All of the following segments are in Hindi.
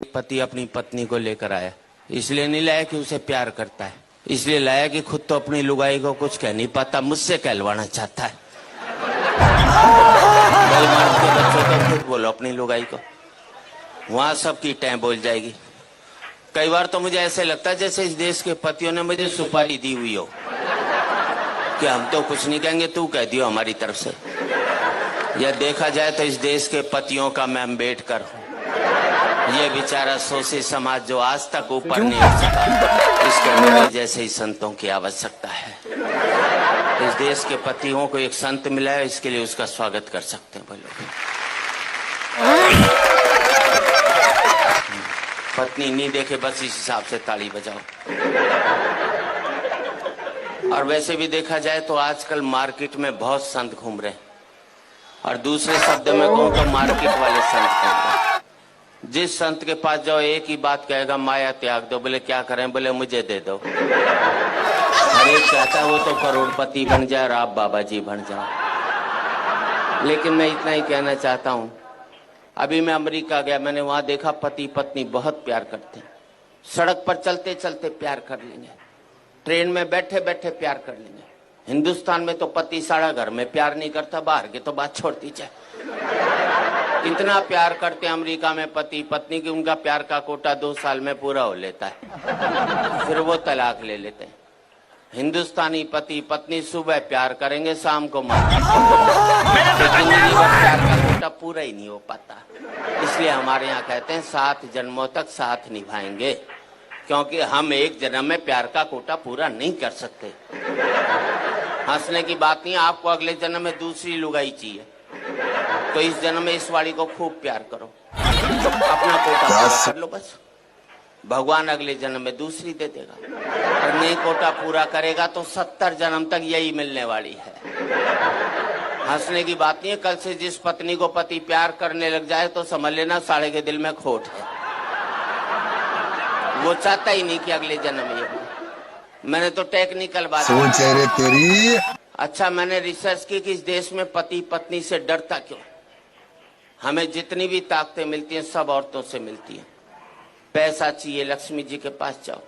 पति अपनी पत्नी को लेकर आया, इसलिए नहीं लाया कि उसे प्यार करता है, इसलिए लाया कि खुद तो अपनी लुगाई को कुछ कह नहीं पाता, मुझसे कहलवाना चाहता है। भाई मर्द के बच्चों को खुद बोलो अपनी लुगाई को, वहां सबकी टैं बोल जाएगी। कई बार तो मुझे ऐसे लगता है जैसे इस देश के पतियों ने मुझे सुपारी दी हुई हो कि हम तो कुछ नहीं कहेंगे, तू कह दियो हमारी तरफ से। यह देखा जाए तो इस देश के पतियों का मैं अम्बेडकर हूँ। ये बेचारा शोषित समाज जो आज तक ऊपर नहीं उठ सका, इसके मेरे जैसे ही संतों की आवश्यकता है। इस देश के पतियों को एक संत मिला है, इसके लिए उसका स्वागत कर सकते हैं। बोलो पत्नी नहीं देखे बस इस हिसाब से ताली बजाओ। और वैसे भी देखा जाए तो आजकल मार्केट में बहुत संत घूम रहे हैं, और दूसरे शब्द में कहूं तो मार्केट वाले संत घूम रहे हैं। जिस संत के पास जाओ एक ही बात कहेगा, माया त्याग दो। बोले क्या करें? बोले मुझे दे दो। हर एक चाहता है वो तो करोड़पति बन जाए और आप बाबा जी बन जाओ। लेकिन मैं इतना ही कहना चाहता हूं, अभी मैं अमेरिका गया, मैंने वहां देखा पति पत्नी बहुत प्यार करते हैं। सड़क पर चलते चलते प्यार कर लेंगे, ट्रेन में बैठे बैठे प्यार कर लेंगे। हिंदुस्तान में तो पति सारा घर में प्यार नहीं करता, बाहर के तो बात छोड़ दीजिए। इतना प्यार करते हैं अमेरिका में पति पत्नी की, उनका प्यार का कोटा 2 साल में पूरा हो लेता है, फिर वो तलाक ले लेते हैं। हिंदुस्तानी पति पत्नी सुबह प्यार करेंगे, शाम को मार जिंदगी भर प्यार का कोटा पूरा ही नहीं हो पाता। इसलिए हमारे यहाँ कहते हैं 7 जन्मों तक साथ निभाएंगे, क्योंकि हम एक जन्म में प्यार का कोटा पूरा नहीं कर सकते। हंसने की बात नहीं, आपको अगले जन्म में दूसरी लुगाई चाहिए तो इस जन्म में इस वाली को खूब प्यार करो, अपना कोटा पूरा कर लो बस। भगवान अगले जन्म में दूसरी दे देगा, और नहीं कोटा पूरा करेगा तो 70 जन्म तक यही मिलने वाली है। हंसने की बात नहीं है, कल से जिस पत्नी को पति प्यार करने लग जाए तो समझ लेना साले के दिल में खोट है, वो चाहता ही नहीं कि अगले जन्म ये हो। मैंने तो टेक्निकल बात सोच है रे तेरी। अच्छा, मैंने रिसर्च की कि इस देश में पति पत्नी से डरता क्यों। हमें जितनी भी ताकतें मिलती हैं सब औरतों से मिलती हैं। पैसा चाहिए लक्ष्मी जी के पास जाओ,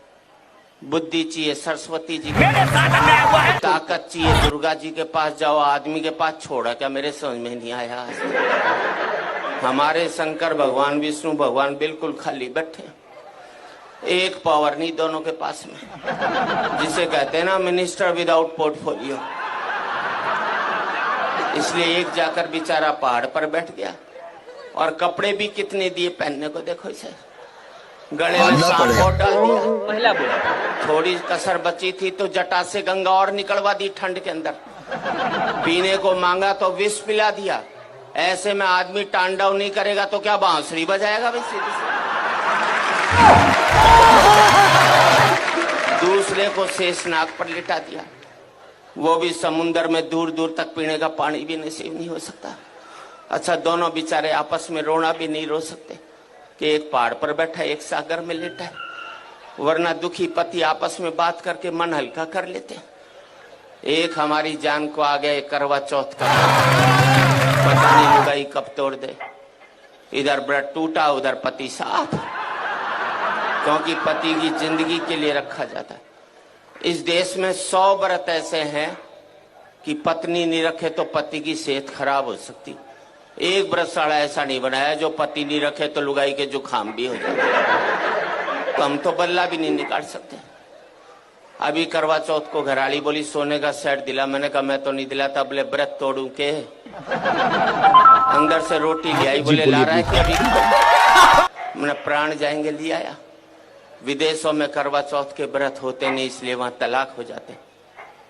बुद्धि चाहिए सरस्वती जी के पास, ताकत चाहिए दुर्गा जी के पास जाओ, आदमी के पास छोड़ा क्या? मेरे समझ में नहीं आया। हमारे शंकर भगवान विष्णु भगवान बिल्कुल खाली बैठे, एक पावर नहीं दोनों के पास में, जिसे कहते हैं ना मिनिस्टर विदाउट पोर्टफोलियो। इसलिए एक जाकर बेचारा पहाड़ पर बैठ गया, और कपड़े भी कितने दिए पहनने को, देखो इसे, गले में सांप और डाल दिया। थोड़ी कसर बची थी तो जटा से गंगा और निकलवा दी ठंड के अंदर। पीने को मांगा तो विष पिला दिया। ऐसे में आदमी तांडव नहीं करेगा तो क्या बांसुरी बजाएगा भाई? सीधी दूसरे को शेषनाग पर लिटा दिया, वो भी समुन्द्र में दूर दूर तक पीने का पानी भी नसीब नहीं हो सकता। अच्छा, दोनों बेचारे आपस में रोना भी नहीं रो सकते कि एक पहाड़ पर बैठा एक सागर में लेटा है, वरना दुखी पति आपस में बात करके मन हल्का कर लेते हैं। एक हमारी जान को आ गया करवा चौथ का, पता नहीं लुगाई कब तोड़ दे। इधर व्रत टूटा उधर पति साफ, क्योंकि पति की जिंदगी के लिए रखा जाता है। इस देश में 100 व्रत ऐसे हैं कि पत्नी नहीं रखे तो पति की सेहत खराब हो सकती। एक व्रतशाला ऐसा नहीं बनाया जो पति नहीं रखे तो लुगाई के जुकाम भी हो जाए। तो हम तो बल्ला भी नहीं निकाल सकते। अभी करवा चौथ को घराली बोली सोने का सेट दिला, मैंने कहा मैं तो नहीं दिलाता। बोले व्रत तोड़ू के, अंदर से रोटी ले आई, बोले ला रहा है कि अभी? मैंने प्राण जाएंगे ले आया। विदेशों में करवा चौथ के व्रत होते नहीं, इसलिए वहां तलाक हो जाते।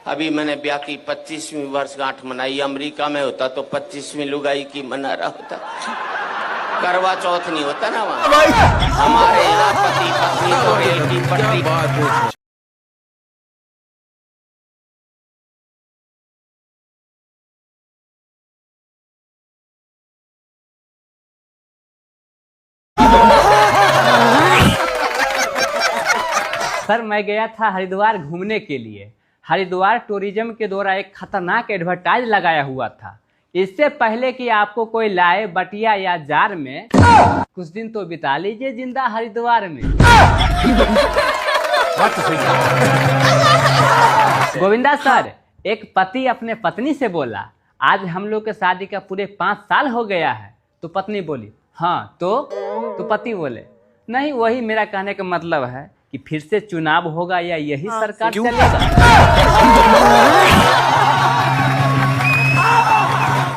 अभी मैंने ब्याह की 25वीं वर्षगांठ मनाई, अमेरिका में होता तो 25वीं लुगाई की मना रहा होता, करवा चौथ नहीं होता ना वहां। हमारे यहाँ पति पत्नी तो रेल की पटरी। सर, मैं गया था हरिद्वार घूमने के लिए। हरिद्वार टूरिज्म के द्वारा एक खतरनाक एडवर्टाइज लगाया हुआ था इससे पहले कि आपको कोई लाए बटिया या जार में, कुछ दिन तो बिता लीजिए जिंदा हरिद्वार में। गोविंदा सर, एक पति अपने पत्नी से बोला, आज हम लोग के शादी का पूरे 5 साल हो गया है। तो पत्नी बोली, हाँ तो पति बोले, नहीं वही मेरा कहने का मतलब है कि फिर से चुनाव होगा या यही सरकार चलेगा।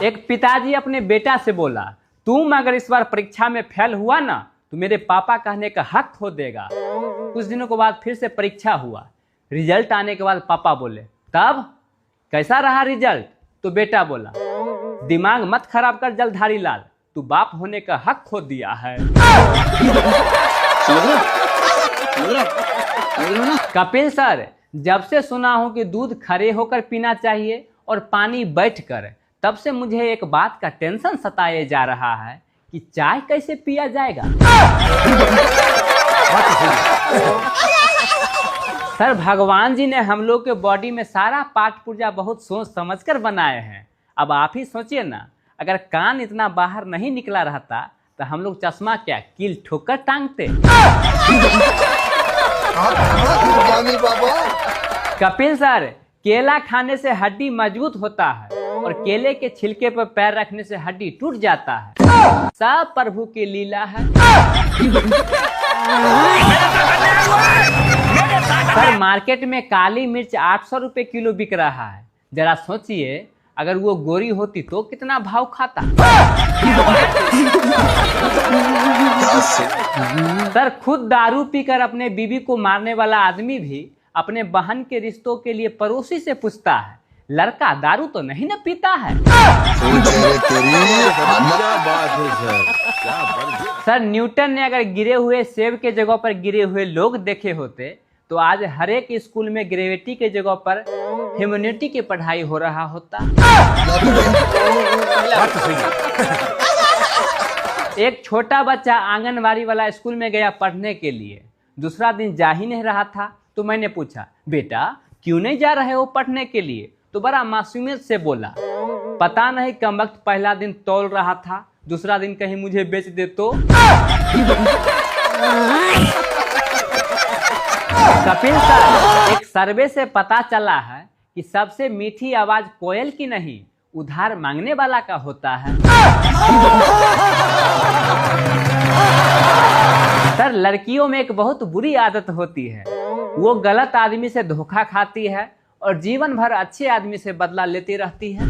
एक पिताजी अपने बेटा से बोला, तुम अगर इस बार परीक्षा में फेल हुआ ना तो मेरे पापा कहने का हक खो देगा। कुछ दिनों के बाद फिर से परीक्षा हुआ। रिजल्ट आने के बाद पापा बोले, तब कैसा रहा रिजल्ट? तो बेटा बोला, दिमाग मत खराब कर जलधारी लाल, तू बाप होने का हक खो दिया है। कपिल सर, जब से सुना हूं कि दूध खड़े होकर पीना चाहिए और पानी बैठकर, तब से मुझे एक बात का टेंशन सताए जा रहा है कि चाय कैसे पिया जाएगा। सर, भगवान जी ने हम लोग के बॉडी में सारा पार्ट पुर्जा बहुत सोच समझकर बनाए हैं। अब आप ही सोचिए ना, अगर कान इतना बाहर नहीं निकला रहता तो हम लोग चश्मा क्या कील ठोकर टांगते। कपिल सर, केला खाने से हड्डी मजबूत होता है और केले के छिलके पर पैर रखने से हड्डी टूट जाता है। सब प्रभु की लीला है। सर, मार्केट में काली मिर्च 800 रुपए किलो बिक रहा है। जरा सोचिए, अगर वो गोरी होती तो कितना भाव खाता। सर, खुद दारू पीकर अपने बीवी को मारने वाला आदमी भी अपने बहन के रिश्तों के लिए पड़ोसी से पूछता है, लड़का दारू तो नहीं न पीता है। सर, न्यूटन ने अगर गिरे हुए सेब के जगह पर गिरे हुए लोग देखे होते तो आज हर एक स्कूल में ग्रेविटी के जगह पर ह्यूमैनिटी की पढ़ाई हो रहा होता। एक छोटा बच्चा आंगनबाड़ी वाला स्कूल में गया पढ़ने के लिए। दूसरा दिन जा ही नहीं रहा था तो मैंने पूछा, बेटा क्यों नहीं जा रहे हो पढ़ने के लिए? तो बड़ा मासूमियत से बोला, पता नहीं कमबख्त पहला दिन तौल रहा था, दूसरा दिन कहीं मुझे बेच दे तो। कपिल सर, एक सर्वे से पता चला है कि सबसे मीठी आवाज कोयल की नहीं, उधार मांगने वाला का होता है। सर, लड़कियों में एक बहुत बुरी आदत होती है, वो गलत आदमी से धोखा खाती है और जीवन भर अच्छे आदमी से बदला लेती रहती है।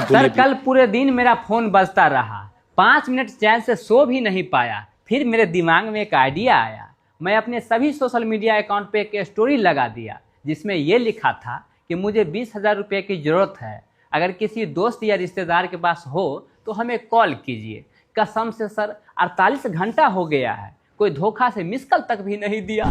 सर, कल पूरे दिन मेरा फोन बजता रहा, 5 मिनट चैन से सो भी नहीं पाया। फिर मेरे दिमाग में एक आइडिया आया। मैं अपने सभी सोशल मीडिया अकाउंट पे एक स्टोरी लगा दिया जिसमें ये लिखा था कि मुझे 20,000 रुपये की जरूरत है, अगर किसी दोस्त या रिश्तेदार के पास हो तो हमें कॉल कीजिए। कसम से सर, 48 घंटा हो गया है, कोई धोखा से मिस कॉल तक भी नहीं दिया।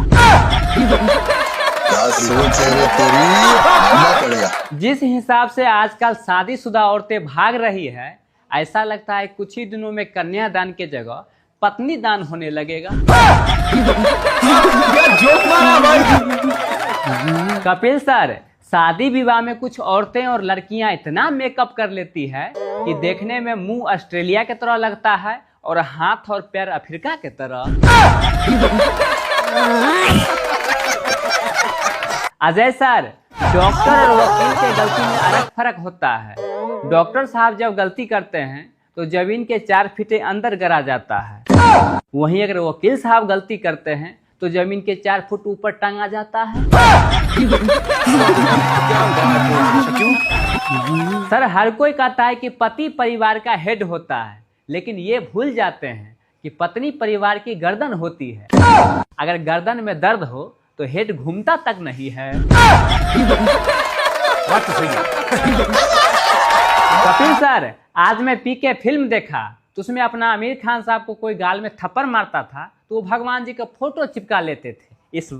जिस हिसाब से आजकल शादीशुदा औरतें भाग रही है, ऐसा लगता है कुछ ही दिनों में कन्यादान के जगह पत्नी दान होने लगेगा। कपिल सर, शादी विवाह में कुछ औरतें और लड़कियां इतना मेकअप कर लेती है कि देखने में मुंह ऑस्ट्रेलिया की तरह लगता है और हाथ और पैर अफ्रीका की तरह। अजय सर, डॉक्टर और वकील के गलती में अलग फर्क होता है। डॉक्टर साहब जब गलती करते हैं तो जमीन के 4 फीटे अंदर गिरा जाता है, वहीं अगर वकील साहब गलती करते हैं तो जमीन के 4 फुट ऊपर टांगा जाता है। सर, हर कोई कहता है कि पति परिवार का हेड होता है, लेकिन ये भूल जाते हैं कि पत्नी परिवार की गर्दन होती है। अगर गर्दन में दर्द हो तो हेड घूमता तक नहीं है। कपिल सर, आज मैं पीके फिल्म देखा तो उसमें अपना आमिर खान साहब को कोई गाल में थप्पड़ मारता था तो वो भगवान जी का फोटो चिपका लेते थे। इस